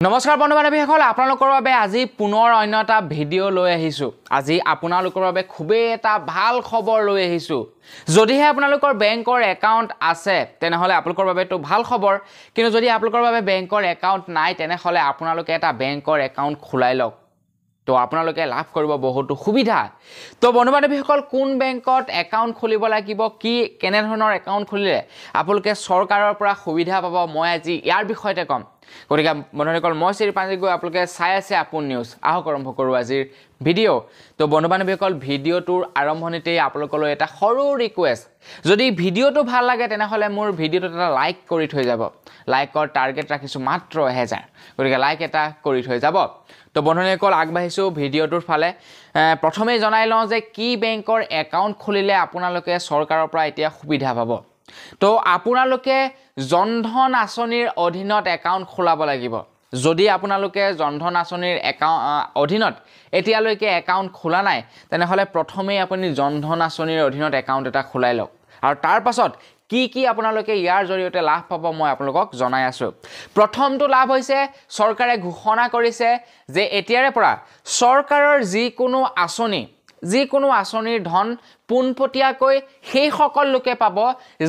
নমস্কাৰ বন্ধু-বান্ধৱীসকল আপোনালোকৰ বাবে আজি পুনৰ অন্য এটা ভিডিঅ' লৈ আহিছো আজি আপোনালোকৰ বাবে খুবেই এটা ভাল খবৰ লৈ আহিছো যদিহে আপোনালোকৰ বেংকৰ একাউণ্ট আছে তেনেহলে আপোনালোকৰ বাবে তো ভাল খবৰ কিন্তু যদি আপোনালোকৰ বাবে বেংকৰ একাউণ্ট নাই তেনেহলে আপোনালোকে এটা বেংকৰ একাউণ্ট খোলাই লওক তো আপোনালোকে লাভ কৰিব বহুত সুবিধা তো বন্ধু-বান্ধৱীসকল কোন বেংকত একাউণ্ট খুলিব লাগিব কি কেনে ধৰণৰ একাউণ্ট খুলিলে আপোনালোকে চৰকাৰৰ পৰা সুবিধা পাব মই আজি ইয়াৰ বিষয়তে কম গতিকে বন্ধুসকল মই শ্ৰী পাঞ্জি গৈ আপোনালোকে চাই আছে আপোন নিউজ আহক আৰম্ভ কৰোঁ আজিৰ ভিডিঅ' তো বন্ধু-বান্ধৱীসকল ভিডিঅ'টোৰ আৰম্ভণিতেই আপোনালোকলৈ এটা সৰু ৰিকুৱেষ্ট যদি ভিডিঅ'টো ভাল লাগে তেনেহলে মোৰ ভিডিঅ'টোত এটা লাইক কৰি থৈ যাব লাইকৰ টাৰ্গেট ৰাখিছোঁ মাত্ৰ 1000 গতিকে লাইক এটা কৰি থৈ যাব তো বন্ধুসকল আগবাঢ়িছোঁ ভিডিঅ'টোৰ ফালে প্ৰথমে জনাই লওঁ যে কি বেংকৰ একাউণ্ট খুলিলে আপোনালোকে চৰকাৰৰ পৰা এতিয়া সুবিধা পাব তো আপোনালোকে জনধন আঁচনিৰ অধীনত একাউণ্ট খোলাব লাগিব যদি আপোনালোকে জনধন আঁচনিৰ অধীনত এতিয়ালৈকে একাউণ্ট খোলা নাই তেনেহলে প্ৰথমে আপুনি জনধন আঁচনিৰ অধীনত একাউণ্ট এটা খোলাই লওক আৰু তাৰ পাছত কি আপোনালোকে ইয়াৰ জৰিয়তে লাভ পাব মই আপোনালোকক জনাই আছো প্ৰথমটো লাভ হৈছে চৰকাৰে ঘোষণা কৰিছে যে এতিয়াৰে পৰা চৰকাৰৰ যিকোনো আঁচনিৰ ধন পোনপটীয়াকৈ সেই সকল লোকে পাব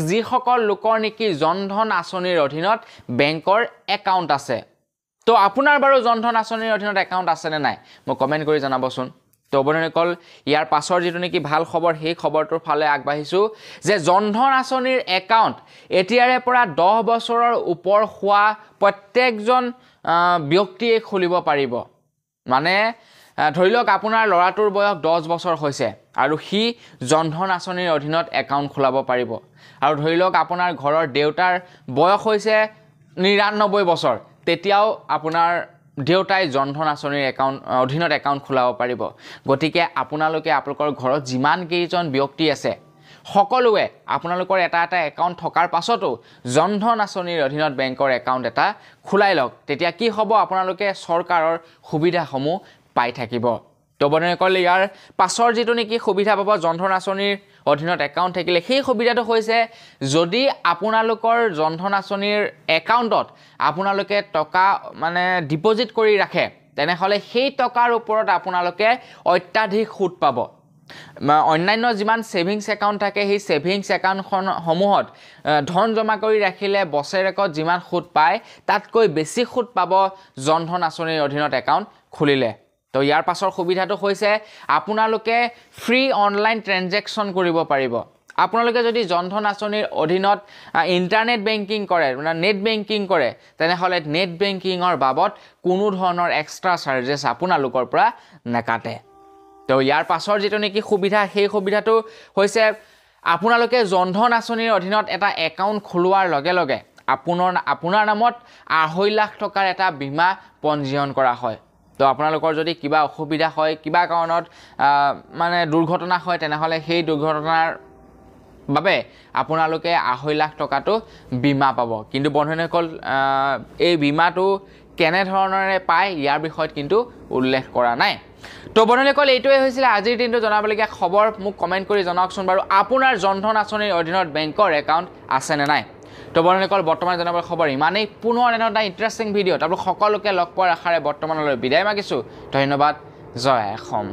যিসকল লোকৰ নেকি জনধন আঁচনিৰ অধীনত বেংকৰ একাউণ্ট আছে তো আপোনাৰ বাৰু জনধন আঁচনিৰ অধীনত একাউণ্ট আছে নে নাই মই কমেণ্ট কৰি জনাবচোন তো বন্ধুসকল ইয়াৰ পাছৰ যিটো নেকি ভাল খবৰ সেই খবৰটোৰ ফালে আগবাঢ়িছোঁ যে জনধন আঁচনিৰ একাউণ্ট এতিয়াৰে পৰা 10 বছৰৰ ওপৰ হোৱা প্ৰত্যেকজন ব্যক্তিয়ে খুলিব পাৰিব মানে ধৰি লওক আপোনাৰ ল'ৰাটোৰ বয়স 10 বছৰ হৈছে আৰু সি জনধন আঁচনিৰ অধীনত একাউণ্ট খোলাব পাৰিব আৰু ধৰি লওক আপোনাৰ ঘৰৰ দেউতাৰ বয়স হৈছে 99 বছৰ তেতিয়াও আপোনাৰ দেউতাই জনধন আঁচনিৰ অধীনত একাউণ্ট খোলাব পাৰিব গতিকে আপোনালোকে আপোনালোকৰ ঘৰত যিমান কেইজন ব্যক্তি আছে সকলোৱে আপোনালোকৰ এটা একাউণ্ট থকাৰ পাছতো জনধন আঁচনিৰ অধীনত বেংকৰ একাউণ্ট এটা খোলাই লওক তেতিয়া কি হ'ব আপোনালোকে চৰকাৰৰ সুবিধাসমূহ পাই থাকিব তো বন্ধুসকল ইয়াৰ পাছৰ যিটো নেকি সুবিধা পাব জনধন আঁচনিৰ অধীনত একাউণ্ট থাকিলে সেই সুবিধাটো হৈছে যদি আপোনালোকৰ জনধন আঁচনিৰ একাউণ্টত আপোনালোকে টকা মানে ডিপজিট কৰি ৰাখে তেনেহলে সেই টকাৰ ওপৰত আপোনালোকে অত্যাধিক সুদ পাব অন্যান্য যিমান সেভিংস একাউণ্ট থাকে সেই সেভিংস একাউণ্টসমূহত ধন জমা কৰি ৰাখিলে বছৰেকত যিমান সুদ পায় তাতকৈ বেছি সুদ পাব জনধন আঁচনিৰ অধীনত একাউণ্ট খুলিলে তো ইয়াৰ পাছৰ সুবিধাটো হৈছে আপোনালোকে ফ্ৰী অনলাইন ট্ৰানজেকচন কৰিব পাৰিব আপোনালোকে যদি জনধন আঁচনিৰ অধীনত ইন্টাৰনেট বেংকিং কৰে মানে নেট বেংকিং কৰে তেনেহলে নেট বেংকিংৰ বাবদ কোনো ধৰণৰ এক্সট্ৰা চাৰ্জেছ আপোনালোকৰ পৰা নাকাটে তো ইয়াৰ পাছৰ যিটো নেকি সুবিধা সেই সুবিধাটো হৈছে আপোনালোকে জনধন আঁচনিৰ অধীনত এটা একাউণ্ট খোলোৱাৰ লগে লগে আপোনাৰ নামত 2.5 লাখ টকাৰ এটা বীমা পঞ্জীয়ন কৰা হয় তো আপোনালোকৰ যদি কিবা অসুবিধা হয় কিবা কাৰণত মানে দুৰ্ঘটনা হয় তেনেহলে সেই দুৰ্ঘটনাৰ বাবে আপোনালোকে 2.5 লাখ টকাটো বীমা পাব কিন্তু বন্ধুসকল এই বীমাটো কেনে ধৰণৰে পায় ইয়াৰ বিষয়ত কিন্তু উল্লেখ কৰা নাই তো বন্ধুসকল এইটোৱে হৈছিল আজিৰ দিনটো জনাবলগীয়া খবৰ মোক কমেণ্ট কৰি জনাওকচোন বাৰু আপোনাৰ জনধন আঁচনিৰ অধীনত বেংকৰ একাউণ্ট আছে নে নাই তো বন্ধুসকল বৰ্তমান জনাবৰ খবৰ ইমানেই পুনৰ এটা ইণ্টাৰেষ্টিং ভিডিঅ' আপোনালোক সকলোকে লগ পোৱাৰ আশাৰে বৰ্তমানলৈ বিদায় মাগিছোঁ ধন্যবাদ জয় অসম